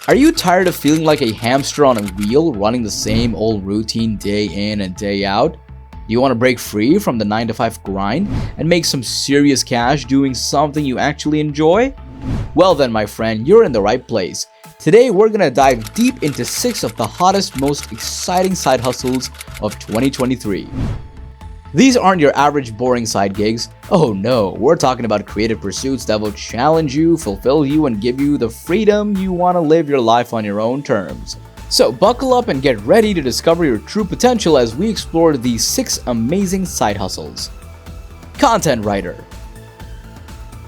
Are you tired of feeling like a hamster on a wheel, running the same old routine day in and day out? Do you want to break free from the 9 to 5 grind and make some serious cash doing something you actually enjoy? Well then, my friend, you're in the right place. Today we're gonna dive deep into 6 of the hottest, most exciting side hustles of 2023. These aren't your average boring side gigs. Oh no, we're talking about creative pursuits that will challenge you, fulfill you, and give you the freedom you want to live your life on your own terms. So buckle up and get ready to discover your true potential as we explore these 6 amazing side hustles. Content writer.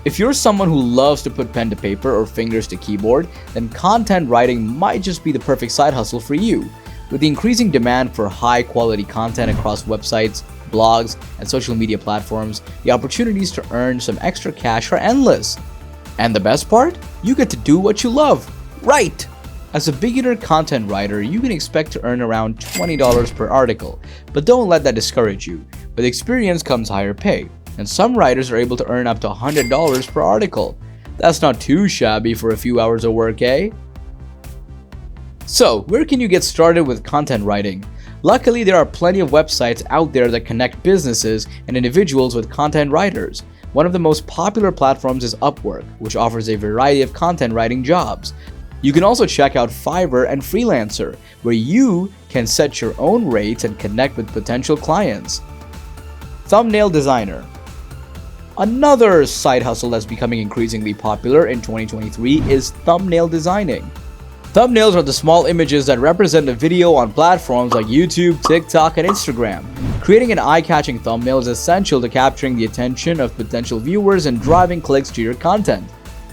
If you're someone who loves to put pen to paper or fingers to keyboard, then content writing might just be the perfect side hustle for you. With the increasing demand for high quality content across websites, blogs, and social media platforms, the opportunities to earn some extra cash are endless. And the best part? You get to do what you love. Right! As a beginner content writer, you can expect to earn around $20 per article, but don't let that discourage you. With experience comes higher pay, and some writers are able to earn up to $100 per article. That's not too shabby for a few hours of work, eh? So, where can you get started with content writing? Luckily, there are plenty of websites out there that connect businesses and individuals with content writers. One of the most popular platforms is Upwork, which offers a variety of content writing jobs. You can also check out Fiverr and Freelancer, where you can set your own rates and connect with potential clients. Thumbnail designer. Another side hustle that's becoming increasingly popular in 2023 is thumbnail designing. Thumbnails are the small images that represent a video on platforms like YouTube, TikTok, and Instagram. Creating an eye-catching thumbnail is essential to capturing the attention of potential viewers and driving clicks to your content.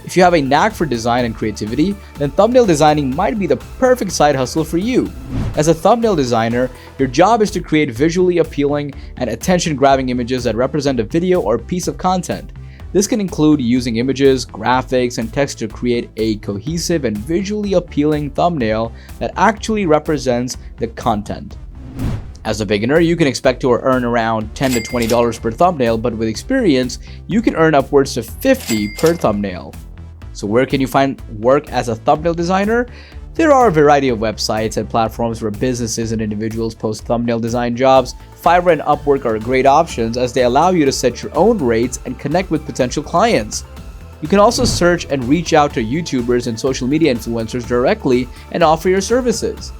If you have a knack for design and creativity, then thumbnail designing might be the perfect side hustle for you. As a thumbnail designer, your job is to create visually appealing and attention-grabbing images that represent a video or piece of content. This can include using images, graphics, and text to create a cohesive and visually appealing thumbnail that actually represents the content. As a beginner, you can expect to earn around $10 to $20 per thumbnail, but with experience, you can earn upwards to $50 per thumbnail. So where can you find work as a thumbnail designer? There are a variety of websites and platforms where businesses and individuals post thumbnail design jobs. Fiverr and Upwork are great options as they allow you to set your own rates and connect with potential clients. You can also search and reach out to YouTubers and social media influencers directly and offer your services.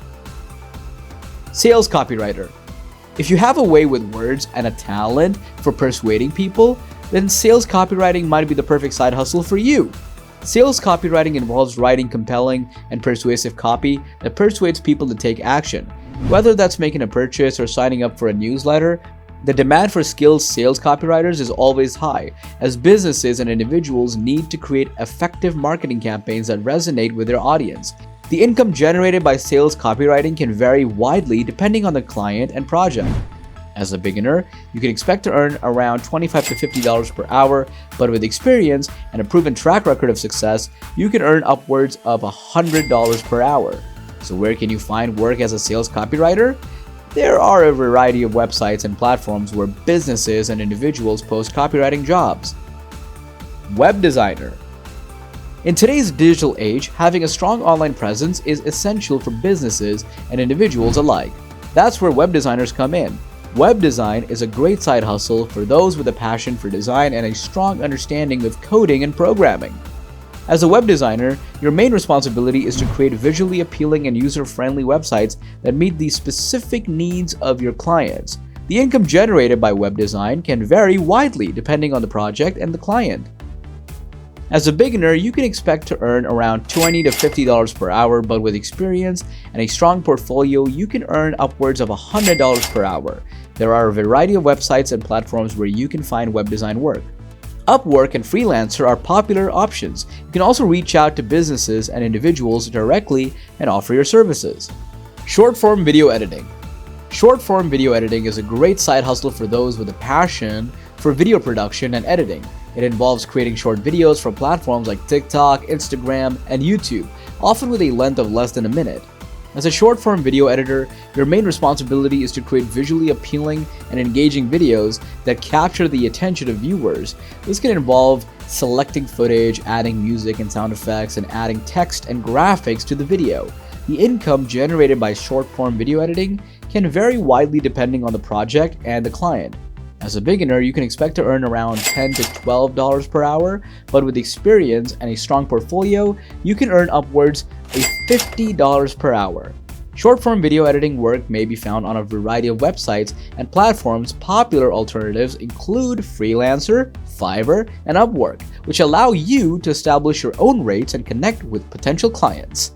Sales copywriter. If you have a way with words and a talent for persuading people, then sales copywriting might be the perfect side hustle for you. Sales copywriting involves writing compelling and persuasive copy that persuades people to take action. Whether that's making a purchase or signing up for a newsletter, the demand for skilled sales copywriters is always high, as businesses and individuals need to create effective marketing campaigns that resonate with their audience. The income generated by sales copywriting can vary widely depending on the client and project. As a beginner, you can expect to earn around $25 to $50 per hour, but with experience and a proven track record of success, you can earn upwards of $100 per hour. So where can you find work as a sales copywriter? There are a variety of websites and platforms where businesses and individuals post copywriting jobs. Web designer. In today's digital age, having a strong online presence is essential for businesses and individuals alike. That's where web designers come in. Web design is a great side hustle for those with a passion for design and a strong understanding of coding and programming. As a web designer, your main responsibility is to create visually appealing and user-friendly websites that meet the specific needs of your clients. The income generated by web design can vary widely depending on the project and the client. As a beginner, you can expect to earn around $20 to $50 per hour, but with experience and a strong portfolio, you can earn upwards of $100 per hour. There are a variety of websites and platforms where you can find web design work. Upwork and Freelancer are popular options. You can also reach out to businesses and individuals directly and offer your services. Short-form video editing. Short-form video editing is a great side hustle for those with a passion for video production and editing. It involves creating short videos for platforms like TikTok, Instagram, and YouTube, often with a length of less than a minute. As a short-form video editor, your main responsibility is to create visually appealing and engaging videos that capture the attention of viewers. This can involve selecting footage, adding music and sound effects, and adding text and graphics to the video. The income generated by short-form video editing can vary widely depending on the project and the client. As a beginner, you can expect to earn around $10 to $12 per hour, but with experience and a strong portfolio, you can earn upwards of $50 per hour. Short-form video editing work may be found on a variety of websites and platforms. Popular alternatives include Freelancer, Fiverr, and Upwork, which allow you to establish your own rates and connect with potential clients.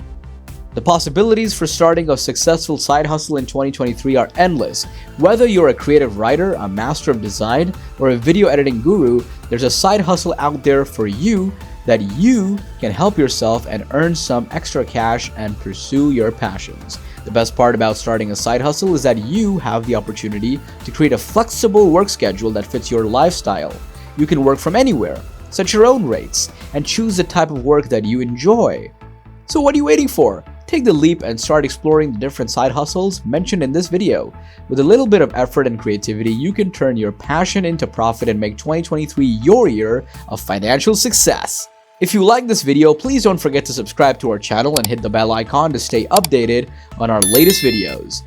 The possibilities for starting a successful side hustle in 2023 are endless. Whether you're a creative writer, a master of design, or a video editing guru, there's a side hustle out there for you that you can help yourself and earn some extra cash and pursue your passions. The best part about starting a side hustle is that you have the opportunity to create a flexible work schedule that fits your lifestyle. You can work from anywhere, set your own rates, and choose the type of work that you enjoy. So what are you waiting for? Take the leap and start exploring the different side hustles mentioned in this video. With a little bit of effort and creativity, you can turn your passion into profit and make 2023 your year of financial success. If you like this video, please don't forget to subscribe to our channel and hit the bell icon to stay updated on our latest videos.